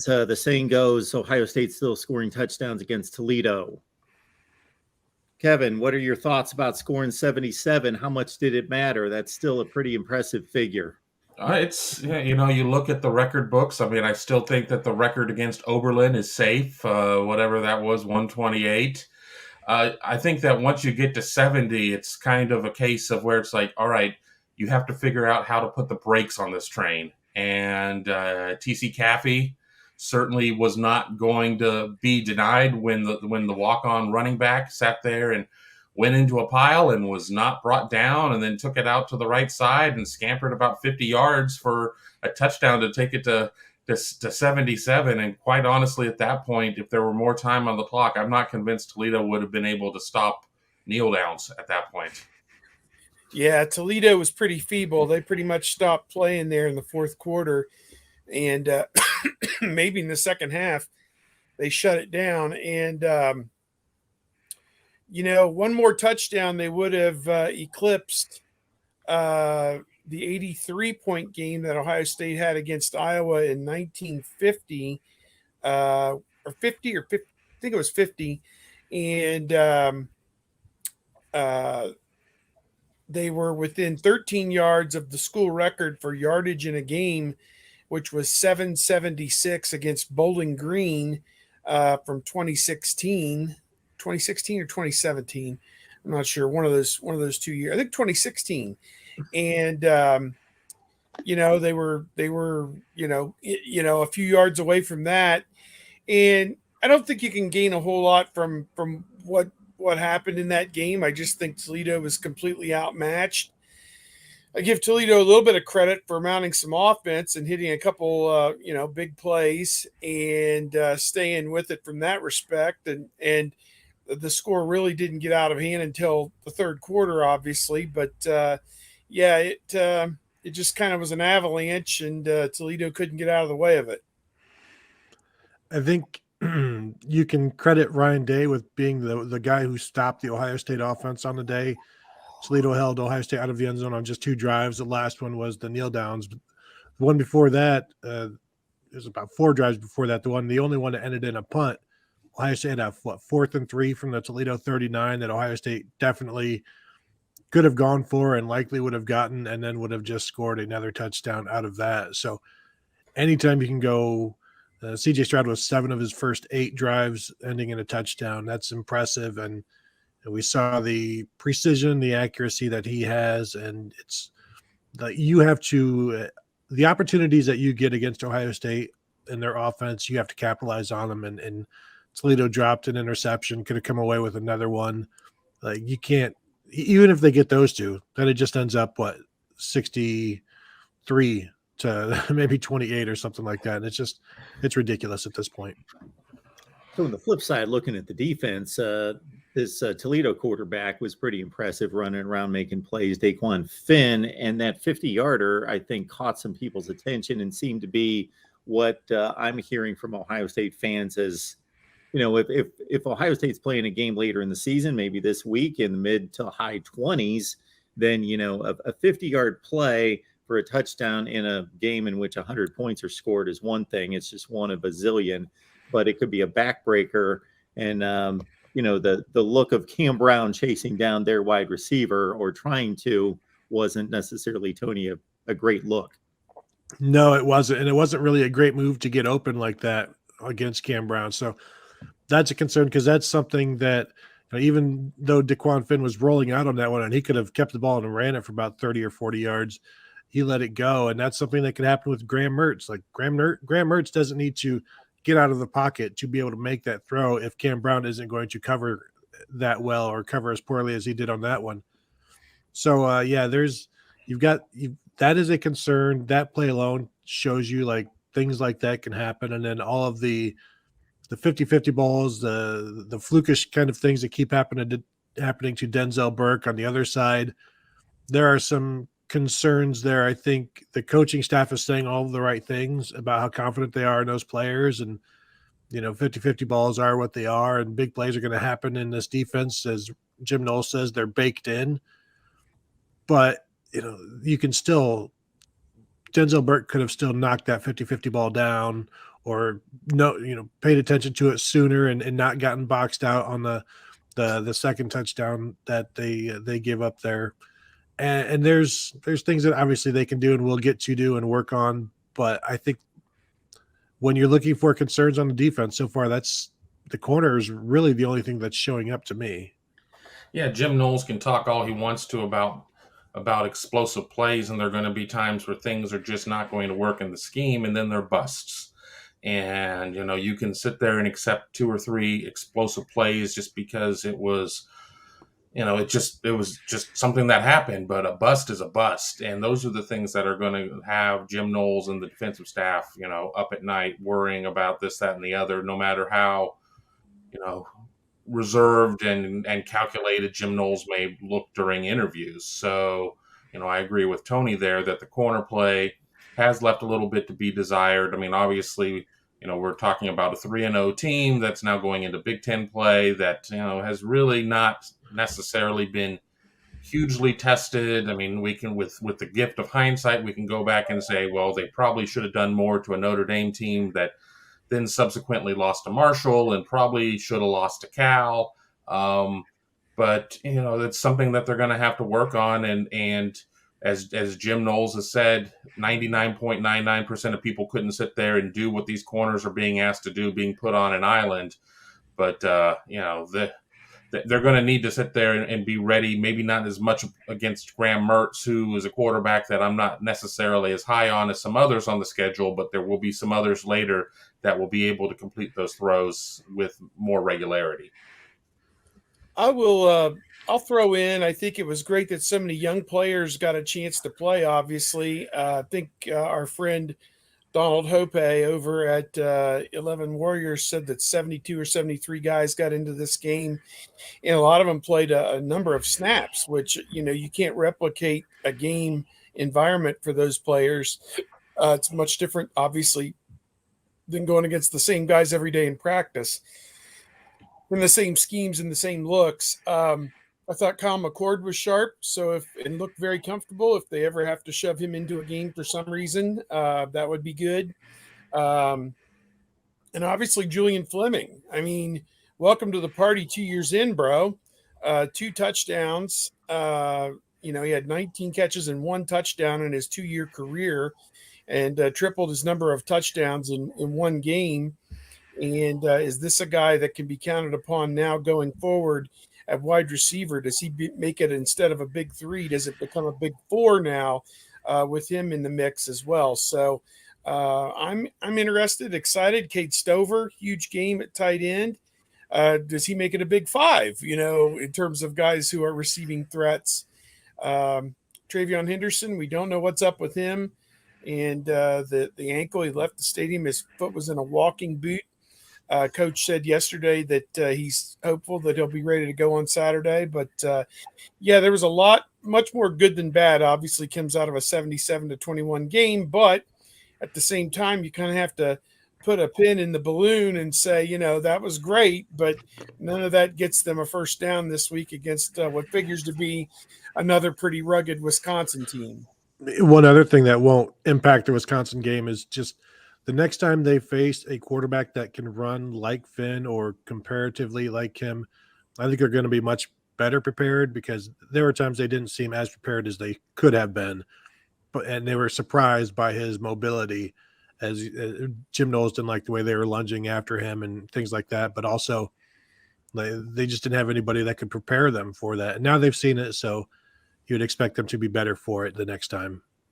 as the saying goes, Ohio State's still scoring touchdowns against Toledo. Kevin, what are your thoughts about scoring 77? How much did it matter? That's still a pretty impressive figure. You look at the record books. I mean, I still think that the record against Oberlin is safe, whatever that was, 128. I think that once you get to 70, it's kind of a case of where it's like, all right, you have to figure out how to put the brakes on this train. And TC Caffey certainly was not going to be denied when the walk-on running back sat there and went into a pile and was not brought down, and then took it out to the right side and scampered about 50 yards for a touchdown to take it to 77. And quite honestly, at that point, if there were more time on the clock, I'm not convinced Toledo would have been able to stop kneel downs at that point. Yeah, Toledo was pretty feeble. They pretty much stopped playing there in the fourth quarter, and maybe in the second half they shut it down. And one more touchdown, they would have eclipsed the 83-point game that Ohio State had against Iowa in 1950, or 50, I think it was 50. And they were within 13 yards of the school record for yardage in a game, which was 776 against Bowling Green from 2016 or 2017. I'm not sure. One of those 2 years. I think 2016. And they were a few yards away from that. And I don't think you can gain a whole lot from what happened in that game. I just think Toledo was completely outmatched. I give Toledo a little bit of credit for mounting some offense and hitting a couple, big plays and staying with it from that respect. And the score really didn't get out of hand until the third quarter, obviously. But it just kind of was an avalanche, and Toledo couldn't get out of the way of it. I think you can credit Ryan Day with being the guy who stopped the Ohio State offense on the day. Toledo held Ohio State out of the end zone on just 2 drives. The last one was the kneel downs. The one before that, it was about 4 drives before that. The only one that ended in a punt. Ohio State had a 4th and 3 from the Toledo 39 that Ohio State definitely could have gone for and likely would have gotten, and then would have just scored another touchdown out of that. So anytime you can go, CJ Stroud was 7 of his first 8 drives ending in a touchdown. That's impressive. And we saw the precision, the accuracy that he has. And it's that you have to, the opportunities that you get against Ohio State and their offense, you have to capitalize on them. And Toledo dropped an interception, could have come away with another one. Like, you can't, even if they get those 2, then it just ends up 63 to maybe 28 or something like that. And it's ridiculous at this point. So on the flip side, looking at the defense, this Toledo quarterback was pretty impressive, running around making plays. Daquan Finn, and that 50-yarder, I think, caught some people's attention and seemed to be what I'm hearing from Ohio State fans as, if Ohio State's playing a game later in the season, maybe this week in the mid to high 20s, then, a 50-yard play for a touchdown in a game in which 100 points are scored is one thing. It's just one of a zillion, but it could be a backbreaker. And, the look of Cam Brown chasing down their wide receiver, or trying to, wasn't necessarily, Tony, a great look. No, it wasn't. And it wasn't really a great move to get open like that against Cam Brown. So that's a concern, because that's something that, even though Daquan Finn was rolling out on that one and he could have kept the ball and ran it for about 30 or 40 yards, he let it go. And that's something that could happen with Graham Mertz. Like, Graham Mertz doesn't need to get out of the pocket to be able to make that throw if Cam Brown isn't going to cover that well, or cover as poorly as he did on that one. So that is a concern. That play alone shows you, like, things like that can happen. And then all of the 50-50 balls, the flukish kind of things that keep happening to Denzel Burke on the other side. There are some concerns there. I think the coaching staff is saying all of the right things about how confident they are in those players. And, 50-50 balls are what they are, and big plays are going to happen in this defense. As Jim Knowles says, they're baked in. But, you can still – Denzel Burke could have still knocked that 50-50 ball down, or no, paid attention to it sooner and not gotten boxed out on the second touchdown that they give up there. And there's things that obviously they can do and will get to do and work on. But I think when you're looking for concerns on the defense so far, that's the corner is really the only thing that's showing up to me. Yeah, Jim Knowles can talk all he wants to about explosive plays, and there are going to be times where things are just not going to work in the scheme, and then they're busts. And you can sit there and accept 2 or 3 explosive plays just because it was just something that happened. But a bust is a bust, and those are the things that are going to have Jim Knowles and the defensive staff up at night worrying about this, that, and the other, no matter how reserved and calculated Jim Knowles may look during interviews. So, I agree with Tony there that the corner play has left a little bit to be desired. I mean, obviously, we're talking about a 3-0 team that's now going into Big Ten play that, has really not necessarily been hugely tested. I mean, we can, with the gift of hindsight, we can go back and say, well, they probably should have done more to a Notre Dame team that then subsequently lost to Marshall and probably should have lost to Cal. But that's something that they're going to have to work on. And as Jim Knowles has said, 99.99% of people couldn't sit there and do what these corners are being asked to do, being put on an island. But they're going to need to sit there and be ready. Maybe not as much against Graham Mertz, who is a quarterback that I'm not necessarily as high on as some others on the schedule, but there will be some others later that will be able to complete those throws with more regularity. I'll throw in, I think it was great that so many young players got a chance to play, obviously. I think our friend Donald Hope over at 11 Warriors said that 72 or 73 guys got into this game, and a lot of them played a number of snaps, which, you can't replicate a game environment for those players. It's much different, obviously, than going against the same guys every day in practice, in the same schemes and the same looks. I thought Kyle McCord was sharp, and looked very comfortable. If they ever have to shove him into a game for some reason, that would be good. And obviously Julian Fleming. I mean, welcome to the party 2 years in, bro. 2 touchdowns. He had 19 catches and 1 touchdown in his 2-year career, and tripled his number of touchdowns in one game. And is this a guy that can be counted upon now going forward at wide receiver? Does he make it, instead of a big 3, does it become a big 4 now with him in the mix as well? So I'm interested, excited. Cade Stover, huge game at tight end. Does he make it a big 5, in terms of guys who are receiving threats? Travion Henderson, we don't know what's up with him. And the ankle, he left the stadium, his foot was in a walking boot. Coach said yesterday that he's hopeful that he'll be ready to go on Saturday. But, there was much more good than bad, obviously comes out of a 77-21 game. But at the same time, you kind of have to put a pin in the balloon and say, that was great, but none of that gets them a first down this week against what figures to be another pretty rugged Wisconsin team. One other thing that won't impact the Wisconsin game is just the next time they face a quarterback that can run like Finn or comparatively like him, I think they're going to be much better prepared, because there were times they didn't seem as prepared as they could have been, and they were surprised by his mobility, as Jim Knowles didn't like the way they were lunging after him and things like that. But also they just didn't have anybody that could prepare them for that. And now they've seen it, so you'd expect them to be better for it the next time.